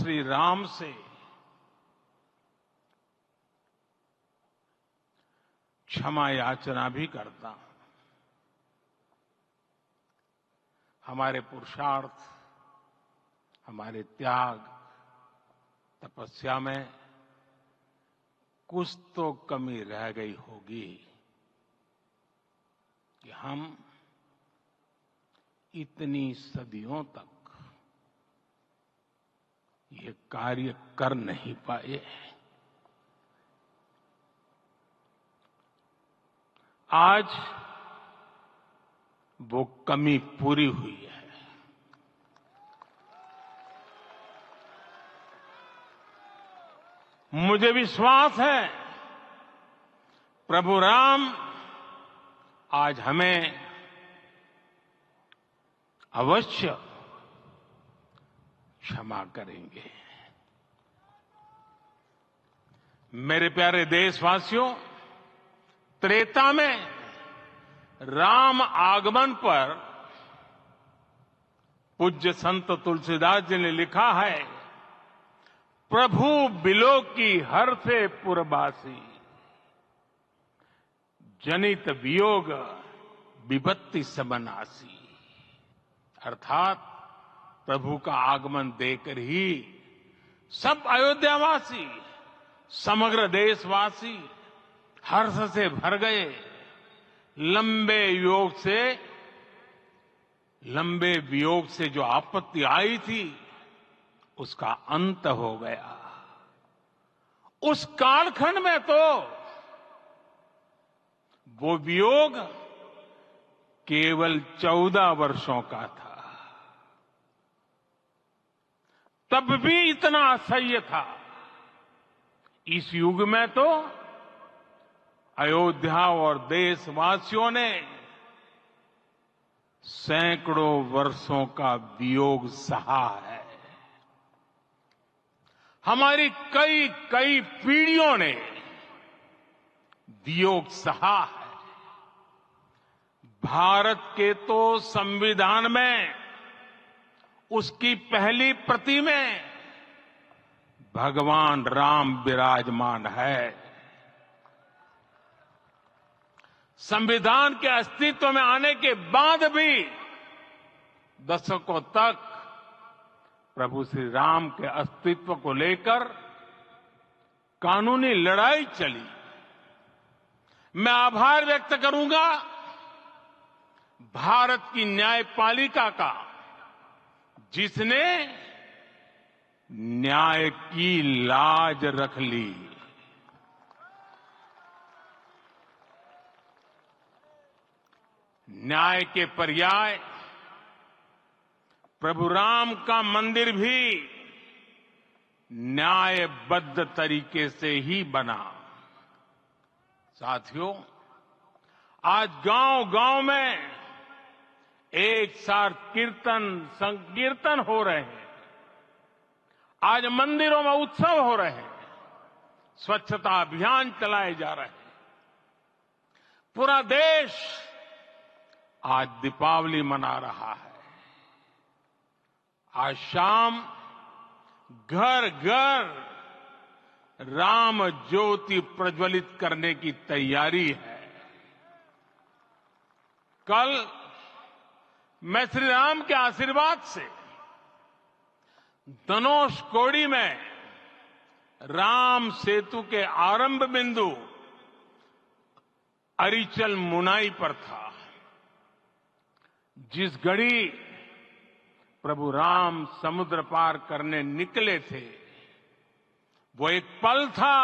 श्री राम से क्षमा याचना भी करता हूं। हमारे पुरुषार्थ, हमारे त्याग, तपस्या में कुछ तो कमी रह गई होगी कि हम इतनी सदियों तक ये कार्य कर नहीं पाए। आज वो कमी पूरी हुई है। मुझे विश्वास है प्रभु राम आज हमें अवश्य क्षमा करेंगे। मेरे प्यारे देशवासियों, त्रेता में राम आगमन पर पूज्य संत तुलसीदास जी ने लिखा है, प्रभु बिलो की हर से पुरबासी, जनित वियोग विपत्ति सबनासी। अर्थात प्रभु का आगमन देकर ही सब अयोध्यावासी, समग्र देशवासी हर्ष से भर गए। लंबे वियोग से जो आपत्ति आई थी उसका अंत हो गया। उस कालखंड में तो वो वियोग केवल 14 वर्षों का था। तब भी इतना असह्य था। इस युग में तो अयोध्या और देशवासियों ने सैकड़ों वर्षों का वियोग सहा है। हमारी कई कई पीढ़ियों ने वियोग सहा है। भारत के तो संविधान में उसकी पहली प्रति में भगवान राम विराजमान है। संविधान के अस्तित्व में आने के बाद भी दशकों तक प्रभु श्री राम के अस्तित्व को लेकर कानूनी लड़ाई चली। मैं आभार व्यक्त करूंगा भारत की न्यायपालिका का, जिसने न्याय की लाज रख ली। न्याय के पर्याय प्रभु राम का मंदिर भी न्यायबद्ध तरीके से ही बना। साथियों, आज गांव-गांव में एक साथ कीर्तन संकीर्तन हो रहे हैं। आज मंदिरों में उत्सव हो रहे हैं। स्वच्छता अभियान चलाए जा रहे हैं। पूरा देश आज दीपावली मना रहा है। आज शाम घर घर राम ज्योति प्रज्वलित करने की तैयारी है। कल मैं श्री राम के आशीर्वाद से धनुषकोडी में राम सेतु के आरंभ बिंदु अरिचल मुनाई पर था। जिस घड़ी प्रभु राम समुद्र पार करने निकले थे, वो एक पल था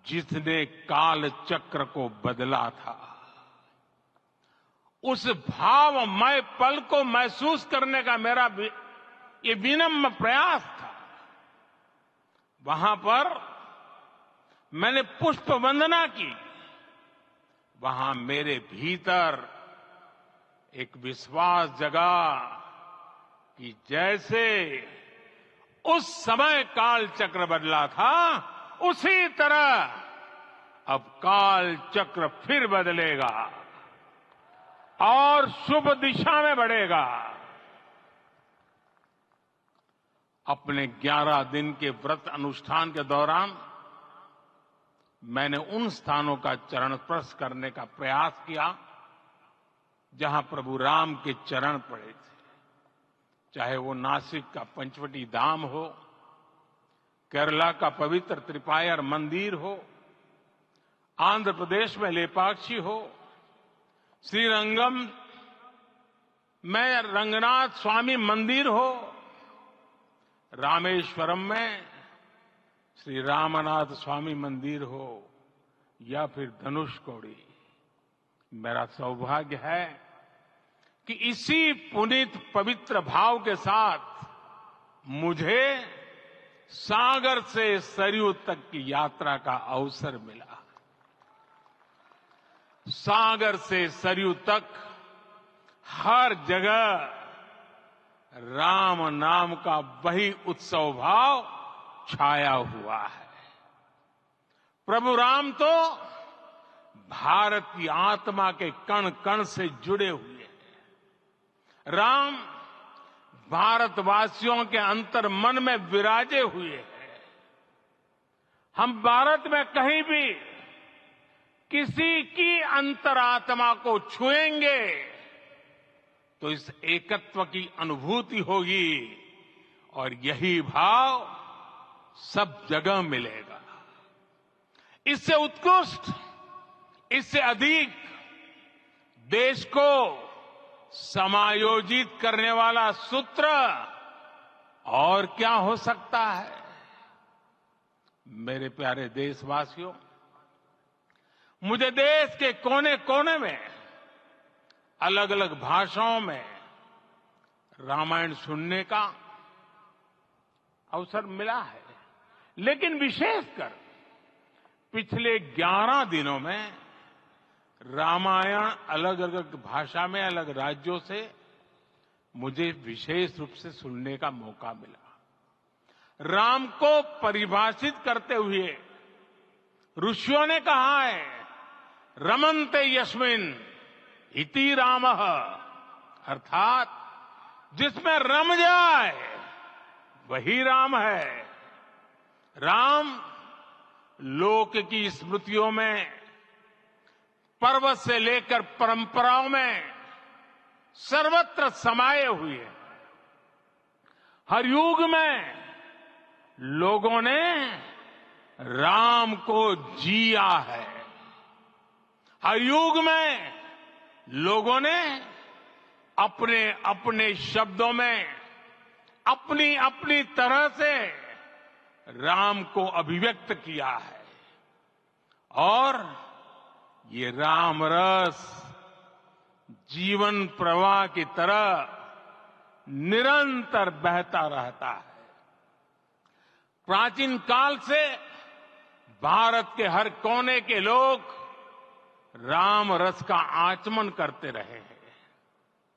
जिसने काल चक्र को बदला था। उस भावमय पल को महसूस करने का मेरा ये विनम्र प्रयास था। वहां पर मैंने पुष्प वंदना की। वहां मेरे भीतर एक विश्वास जगा कि जैसे उस समय काल चक्र बदला था, उसी तरह अब काल चक्र फिर बदलेगा और शुभ दिशा में बढ़ेगा। अपने 11 दिन के व्रत अनुष्ठान के दौरान मैंने उन स्थानों का चरण स्पर्श करने का प्रयास किया जहां प्रभु राम के चरण पड़े थे, चाहे वो नासिक का पंचवटी धाम हो, केरला का पवित्र त्रिपायर मंदिर हो, आंध्र प्रदेश में लेपाक्षी हो, श्रीरंगम में रंगनाथ स्वामी मंदिर हो, रामेश्वरम में श्री रामनाथ स्वामी मंदिर हो या फिर धनुषकोडी। मेरा सौभाग्य है कि इसी पुनीत पवित्र भाव के साथ मुझे सागर से सरयू तक की यात्रा का अवसर मिला। सागर से सरयू तक हर जगह राम नाम का वही उत्सव भाव छाया हुआ है। प्रभु राम तो भारत की आत्मा के कण कण से जुड़े हुए हैं। राम भारतवासियों के अंतर मन में विराजे हुए हैं। हम भारत में कहीं भी किसी की अंतरात्मा को छुएंगे तो इस एकत्व की अनुभूति होगी और यही भाव सब जगह मिलेगा। इससे उत्कृष्ट, इससे अधिक देश को समायोजित करने वाला सूत्र और क्या हो सकता है। मेरे प्यारे देशवासियों, मुझे देश के कोने कोने में अलग अलग भाषाओं में रामायण सुनने का अवसर मिला है, लेकिन विशेषकर पिछले 11 दिनों में रामायण अलग अलग भाषा में अलग राज्यों से मुझे विशेष रूप से सुनने का मौका मिला। राम को परिभाषित करते हुए ऋषियों ने कहा है, रमन्ते यस्मिन् इति रामः, अर्थात जिसमें रम जाए वही राम है। राम लोक की स्मृतियों में, पर्वत से लेकर परंपराओं में सर्वत्र समाये हुए हैं। हर युग में लोगों ने राम को जिया है। हर युग में लोगों ने अपने अपने शब्दों में अपनी अपनी तरह से राम को अभिव्यक्त किया है और ये राम रस जीवन प्रवाह की तरह निरंतर बहता रहता है। प्राचीन काल से भारत के हर कोने के लोग राम रस का आचमन करते रहे हैं।